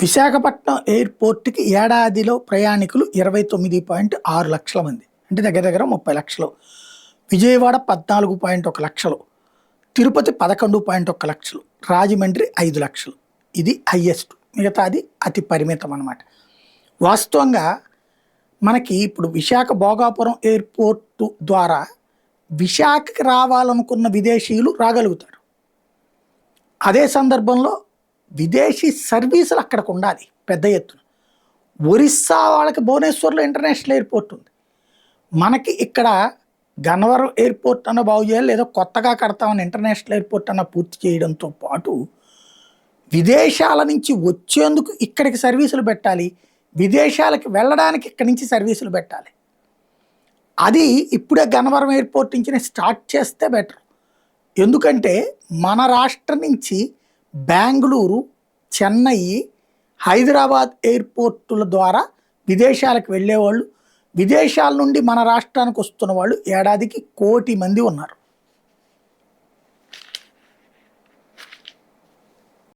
విశాఖపట్నం ఎయిర్‌పోర్ట్‌కి ఏడాదిలో ప్రయాణికులు 29.6 లక్షల మంది. అంటే దగ్గర దగ్గర 30 లక్షలు. విజయవాడ 14.1 లక్షలు. తిరుపతి 11.1 లక్షలు. రాజమండ్రి 5 లక్షలు. ఇది హైయెస్ట్. మిగతాది అతి పరిమితం అన్నమాట. వాస్తవంగా మనకి ఇప్పుడు విశాఖ భోగాపురం ఎయిర్‌పోర్ట్ ద్వారా విశాఖకి రావాలనుకున్న విదేశీయులు రాగలుగుతారు. అదే సందర్భంలో విదేశీ సర్వీసులు అక్కడికి ఉండాలి పెద్ద ఎత్తున. ఒరిస్సా వాళ్ళకి భువనేశ్వర్‌లో ఇంటర్నేషనల్ ఎయిర్‌పోర్ట్ ఉంది. మనకి ఇక్కడ గన్నవరం ఎయిర్‌పోర్ట్ అన్న బాగు చేయాలి, లేదా కొత్తగా కడతామని ఇంటర్నేషనల్ ఎయిర్‌పోర్ట్ అన్న పూర్తి చేయడంతో పాటు విదేశాల నుంచి వచ్చేందుకు ఇక్కడికి సర్వీసులు పెట్టాలి. విదేశాలకు వెళ్ళడానికి ఇక్కడి నుంచి సర్వీసులు పెట్టాలి. అది ఇప్పుడే గన్నవరం ఎయిర్‌పోర్ట్ నుంచి స్టార్ట్ చేస్తే బెటర్. ఎందుకంటే మన రాష్ట్రం నుంచి బెంగళూరు, చెన్నై, హైదరాబాద్ ఎయిర్‌పోర్టుల ద్వారా విదేశాలకు వెళ్ళేవాళ్ళు, విదేశాల నుండి మన రాష్ట్రానికి వస్తున్న వాళ్ళు ఏడాదికి 1,00,00,000 మంది ఉన్నారు.